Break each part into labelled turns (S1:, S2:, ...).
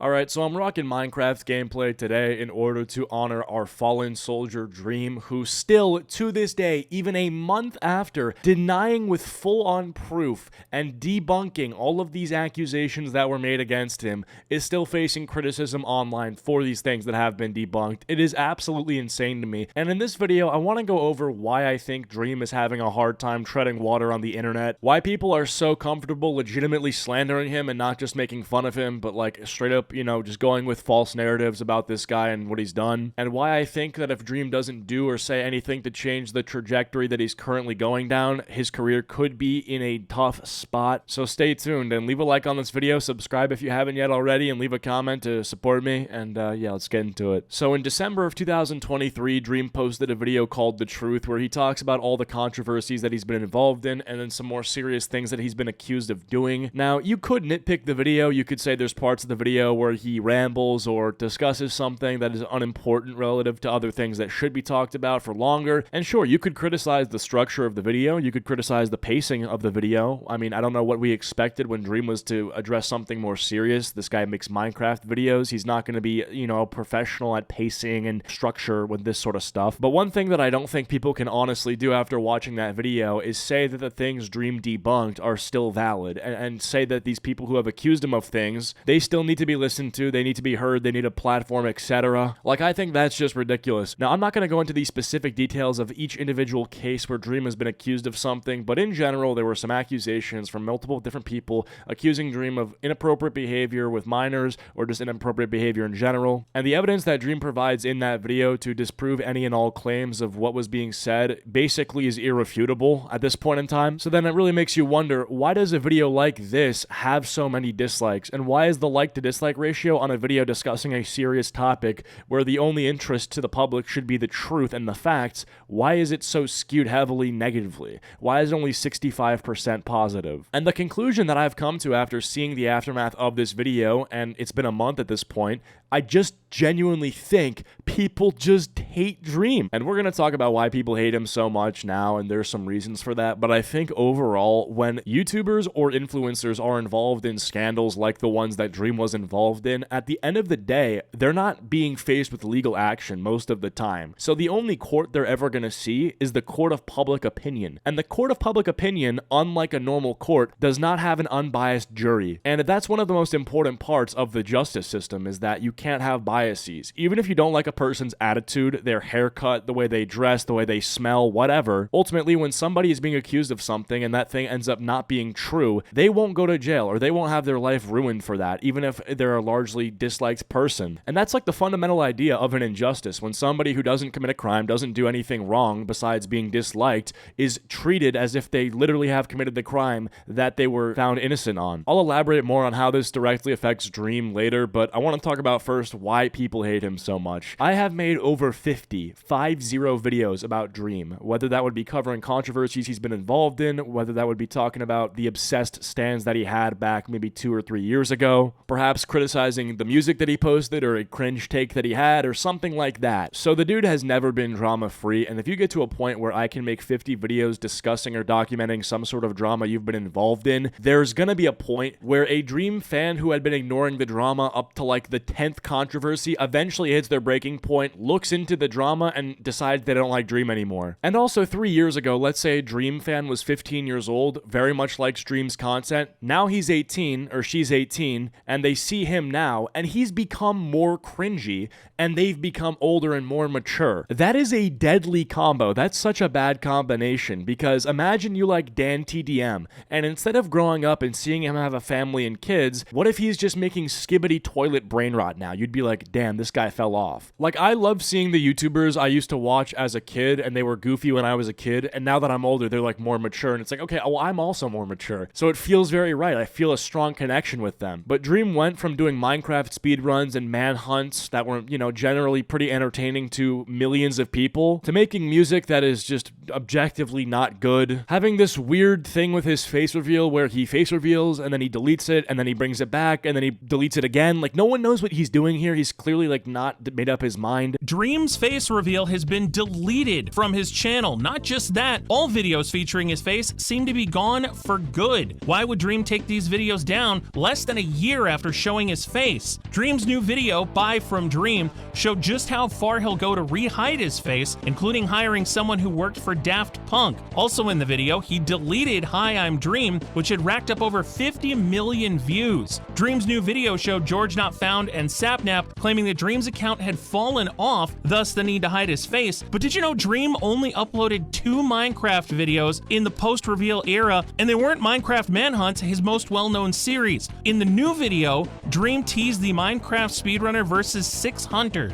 S1: Alright, so I'm rocking Minecraft gameplay today in order to honor our fallen soldier Dream, who still, to this day, even a month after, denying with full-on proof and debunking all of these accusations that were made against him, is still facing criticism online for these things that have been debunked. It is absolutely insane to me, and in this video, I want to go over why I think Dream is having a hard time treading water on the internet, why people are so comfortable legitimately slandering him and not just making fun of him, but like straight up, just going with false narratives about this guy and what he's done, and why I think that if Dream doesn't do or say anything to change the trajectory that he's currently going down, his career could be in a tough spot. So stay tuned and leave a like on this video, subscribe if you haven't yet already, and leave a comment to support me, and yeah, let's get into it. So in December of 2023, Dream posted a video called The Truth, where he talks about all the controversies that he's been involved in, and then some more serious things that he's been accused of doing. Now, you could nitpick the video, you could say there's parts of the video where he rambles or discusses something that is unimportant relative to other things that should be talked about for longer. And sure, you could criticize the structure of the video, you could criticize the pacing of the video. I mean, I don't know what we expected when Dream was to address something more serious. This guy makes Minecraft videos. He's not going to be, professional at pacing and structure with this sort of stuff. But one thing that I don't think people can honestly do after watching that video is say that the things Dream debunked are still valid, and say that these people who have accused him of things, they still need to be listened to, they need to be heard, they need a platform, etc. Like, I think that's just ridiculous. Now, I'm not going to go into the specific details of each individual case where Dream has been accused of something, but in general, there were some accusations from multiple different people accusing Dream of inappropriate behavior with minors, or just inappropriate behavior in general. And the evidence that Dream provides in that video to disprove any and all claims of what was being said basically is irrefutable at this point in time. So then it really makes you wonder, why does a video like this have so many dislikes? And why is the like to dislike ratio on a video discussing a serious topic where the only interest to the public should be the truth and the facts, why is it so skewed heavily negatively? Why is it only 65% positive? And the conclusion that I've come to after seeing the aftermath of this video, and it's been a month at this point, I just genuinely think people just hate Dream. And we're going to talk about why people hate him so much now, and there's some reasons for that, but I think overall, when YouTubers or influencers are involved in scandals like the ones that Dream was involved in, at the end of the day, they're not being faced with legal action most of the time. So the only court they're ever going to see is the court of public opinion. And the court of public opinion, unlike a normal court, does not have an unbiased jury. And that's one of the most important parts of the justice system, is that you can't have biases. Even if you don't like a person's attitude, their haircut, the way they dress, the way they smell, whatever, ultimately when somebody is being accused of something and that thing ends up not being true, they won't go to jail, or they won't have their life ruined for that, even if they're a largely disliked person. And that's like the fundamental idea of an injustice. When somebody who doesn't commit a crime, doesn't do anything wrong besides being disliked, is treated as if they literally have committed the crime that they were found innocent on. I'll elaborate more on how this directly affects Dream later, but I want to talk about first why people hate him so much. I have made over 50 videos about Dream, whether that would be covering controversies he's been involved in, whether that would be talking about the obsessed stands that he had back maybe 2 or 3 years ago, perhaps criticizing the music that he posted or a cringe take that he had or something like that. So the dude has never been drama free, and if you get to a point where I can make 50 videos discussing or documenting some sort of drama you've been involved in, there's gonna be a point where a Dream fan who had been ignoring the drama up to like the 10th controversy eventually hits their breaking point, looks into the drama, and decides they don't like Dream anymore. And also 3 years ago, let's say a Dream fan was 15 years old, very much likes Dream's content. Now he's 18, or she's 18, and they see him now, and he's become more cringy, and they've become older and more mature. That is a deadly combo. That's such a bad combination, because imagine you like Dan TDM, and instead of growing up and seeing him have a family and kids, what if he's just making skibbity toilet brain rot now? You'd be like, damn, this guy fell off. Like, I love seeing the YouTubers I used to watch as a kid, and they were goofy when I was a kid, and now that I'm older, they're like more mature, and it's like, okay, well, I'm also more mature. So it feels very right. I feel a strong connection with them. But Dream went from doing Minecraft speedruns and manhunts that were, generally pretty entertaining to millions of people, to making music that is just objectively not good, having this weird thing with his face reveal where he face reveals and then he deletes it and then he brings it back and then he deletes it again. Like, no one knows what he's doing here. He's clearly like not made up his mind.
S2: Dream's Dream's face reveal has been deleted from his channel. Not just that, all videos featuring his face seem to be gone for good. Why would Dream take these videos down less than a year after showing his face? Dream's new video, Buy from Dream, showed just how far he'll go to re-hide his face, including hiring someone who worked for Daft Punk. Also in the video, he deleted Hi, I'm Dream, which had racked up over 50 million views. Dream's new video showed George Not Found and Sapnap claiming that Dream's account had fallen off, thus the need to hide his face. But did you know Dream only uploaded 2 Minecraft videos in the post-reveal era, and they weren't Minecraft Manhunt, his most well-known series. In the new video, Dream teased the Minecraft speedrunner versus 6 hunters.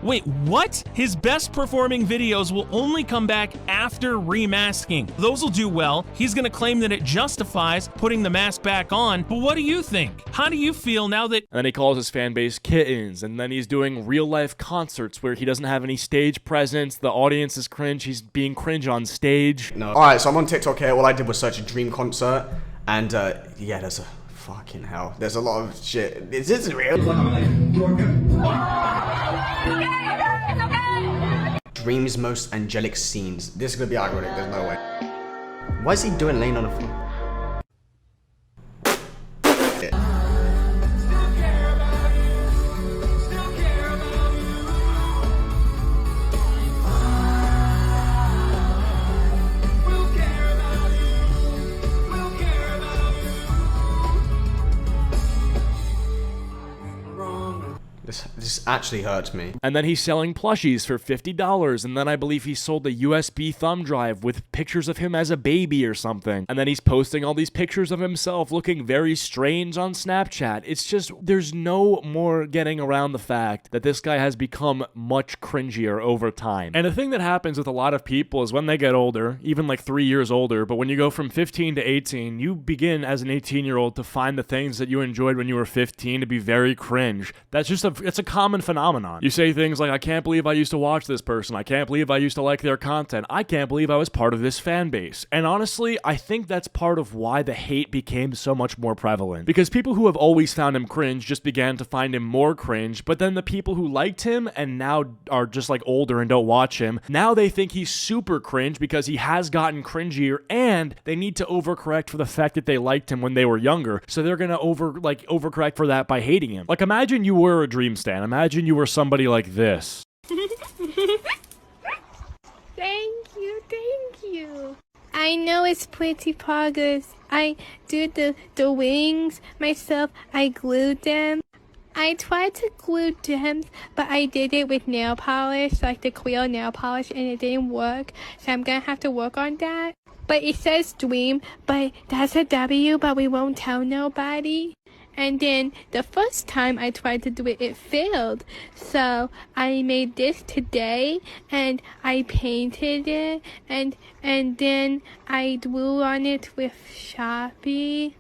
S2: Wait, what? His best performing videos will only come back after remasking. Those will do well. He's gonna claim that it justifies putting the mask back on, but what do you think? How do you feel now that—
S1: And then he calls his fan base kittens, and then he's doing real-life concerts where he doesn't have any stage presence, the audience is cringe, he's being cringe on stage.
S3: No. Alright, so I'm on TikTok here, all I did was search a Dream concert, and yeah, there's a fucking hell. There's a lot of shit. This isn't real. Dream's most angelic scenes. This is gonna be ironic, there's no way. Why is he doing laying on the floor? This actually hurts me.
S1: And then he's selling plushies for $50, and then I believe he sold a USB thumb drive with pictures of him as a baby or something. And then he's posting all these pictures of himself looking very strange on Snapchat. It's just, there's no more getting around the fact that this guy has become much cringier over time. And the thing that happens with a lot of people is when they get older, even like 3 years older, but when you go from 15 to 18, you begin as an 18-year-old to find the things that you enjoyed when you were 15 to be very cringe. It's a common phenomenon. You say things like, I can't believe I used to watch this person. I can't believe I used to like their content. I can't believe I was part of this fan base. And honestly, I think that's part of why the hate became so much more prevalent. Because people who have always found him cringe just began to find him more cringe, but then the people who liked him and now are just like older and don't watch him, now they think he's super cringe because he has gotten cringier, and they need to overcorrect for the fact that they liked him when they were younger. So they're gonna overcorrect for that by hating him. Like, imagine you were a Dream stan. Imagine you were somebody like this.
S4: Thank you. I know it's pretty progress. I do the wings myself. I glued them. I tried to glue gems, but I did it with nail polish, like the clear nail polish, and it didn't work. So I'm gonna have to work on that. But it says Dream, but that's a W, but we won't tell nobody. And then the first time I tried to do it, it failed. So I made this today, and I painted it, and then I drew on it with Sharpie.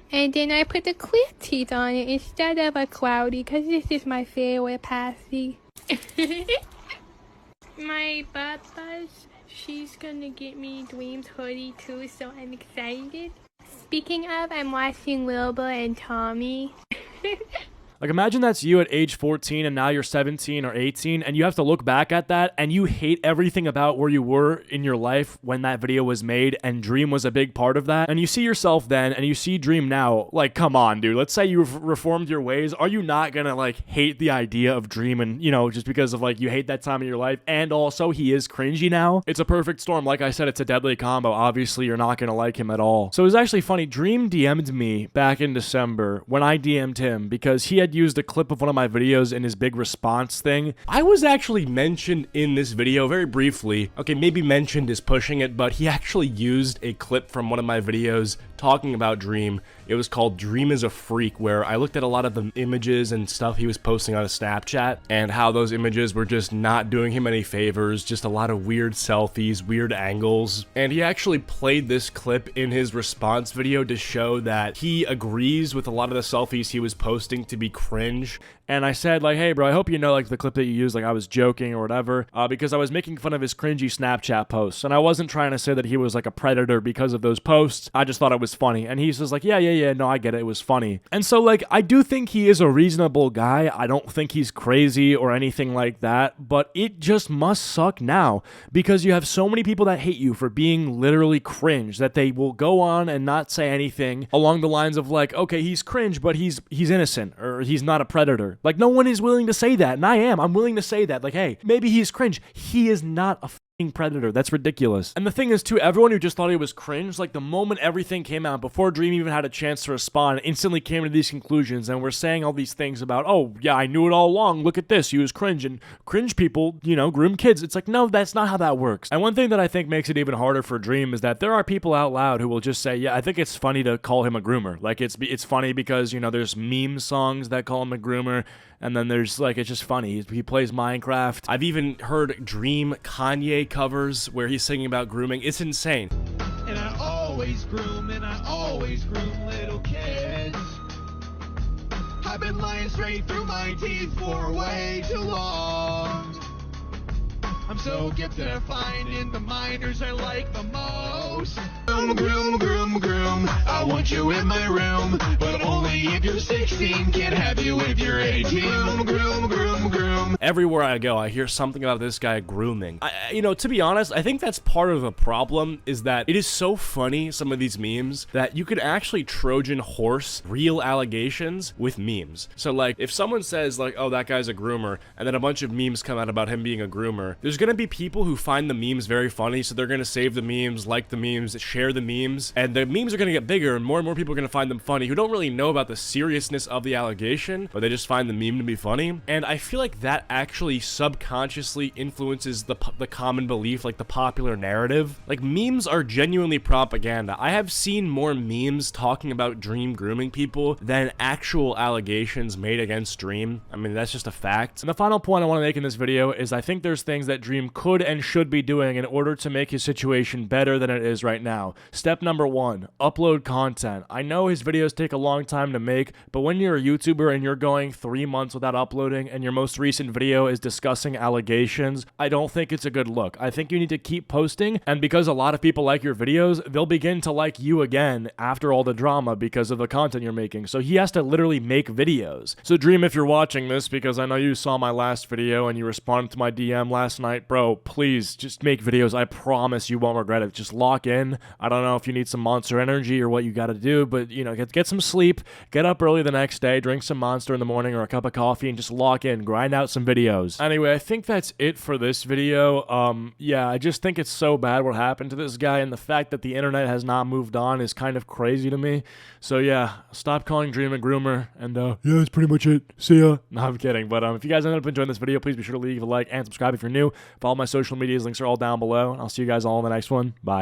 S4: And then I put the clear teeth on it instead of a cloudy, because this is my favorite Passy. My butt buzz, she's gonna get me Dream's hoodie too, so I'm excited. Speaking of, I'm watching Wilbur and Tommy.
S1: Like, imagine that's you at age 14 and now you're 17 or 18 and you have to look back at that and you hate everything about where you were in your life when that video was made, and Dream was a big part of that. And you see yourself then and you see Dream now. Like, come on, dude. Let's say you've reformed your ways. Are you not gonna, like, hate the idea of Dream and, you know, just because of, like, you hate that time of your life, and also he is cringy now? It's a perfect storm. Like I said, it's a deadly combo. Obviously, you're not gonna like him at all. So it was actually funny. Dream DM'd me back in December when I DM'd him because he had used a clip of one of my videos in his big response thing. I was actually mentioned in this video very briefly. Okay, maybe mentioned is pushing it, but he actually used a clip from one of my videos talking about Dream. It was called Dream is a Freak, where I looked at a lot of the images and stuff he was posting on his Snapchat and how those images were just not doing him any favors, just a lot of weird selfies, weird angles. And he actually played this clip in his response video to show that he agrees with a lot of the selfies he was posting to be cringe. And I said, like, hey bro, I hope you know, like, the clip that you used, like, I was joking or whatever, because I was making fun of his cringy Snapchat posts, and I wasn't trying to say that he was like a predator because of those posts. I just thought it was was funny. And he's just like, yeah, no, I get it. It was funny. And so, like, I do think he is a reasonable guy. I don't think he's crazy or anything like that, but it just must suck now because you have so many people that hate you for being literally cringe that they will go on and not say anything along the lines of like, okay, he's cringe, but he's innocent or he's not a predator. Like, no one is willing to say that, and I'm willing to say that. Like, hey, maybe he's cringe. He is not a predator. That's ridiculous. And the thing is too, everyone who just thought he was cringe, like the moment everything came out, before Dream even had a chance to respond, instantly came to these conclusions and were saying all these things about, oh yeah, I knew it all along, look at this, he was cringe, and cringe people, groom kids. It's like, no, that's not how that works. And one thing that I think makes it even harder for Dream is that there are people out loud who will just say, yeah, I think it's funny to call him a groomer. Like, it's funny because, there's meme songs that call him a groomer, and then there's like, it's just funny. He plays Minecraft. I've even heard Dream Kanye covers where he's singing about grooming. It's insane.
S5: And I always groom little kids. I've been lying straight through my teeth for way too long. I'm so gifted at finding the minors I like the most. Groom, I want you in my room, but only if you're 16, can't have you if you're 18. Groom.
S1: Everywhere I go, I hear something about this guy grooming. To be honest, I think that's part of the problem, is that it is so funny, some of these memes, that you could actually Trojan horse real allegations with memes. So like, if someone says like, oh, that guy's a groomer, and then a bunch of memes come out about him being a groomer, there's gonna be people who find the memes very funny, so they're gonna save the memes, like the memes, share the memes, and the memes are gonna get bigger, and more people are gonna find them funny, who don't really know about the seriousness of the allegation, but they just find the meme to be funny. And I feel like that actually subconsciously influences the common belief, like the popular narrative. Like, memes are genuinely propaganda. I have seen more memes talking about Dream grooming people than actual allegations made against Dream. I mean, that's just a fact. And the final point I want to make in this video is I think there's things that Dream could and should be doing in order to make his situation better than it is right now. Step number 1, upload content. I know his videos take a long time to make, but when you're a YouTuber and you're going 3 months without uploading and your most recent video is discussing allegations, I don't think it's a good look. I think you need to keep posting, and because a lot of people like your videos, they'll begin to like you again after all the drama because of the content you're making. So he has to literally make videos. So Dream, if you're watching this, because I know you saw my last video and you responded to my DM last night, bro, please just make videos. I promise you won't regret it. Just lock in. I don't know if you need some Monster Energy or what you gotta do, but get some sleep, get up early the next day, drink some Monster in the morning or a cup of coffee, and just lock in, grind out some videos. Anyway, I think that's it for this video. Yeah, I just think it's so bad what happened to this guy, and the fact that the internet has not moved on is kind of crazy to me. So yeah, stop calling Dream a groomer, and yeah, that's pretty much it. See ya. No, I'm kidding, but if you guys ended up enjoying this video, please be sure to leave a like and subscribe if you're new. Follow my social medias, links are all down below, and I'll see you guys all in the next one. Bye.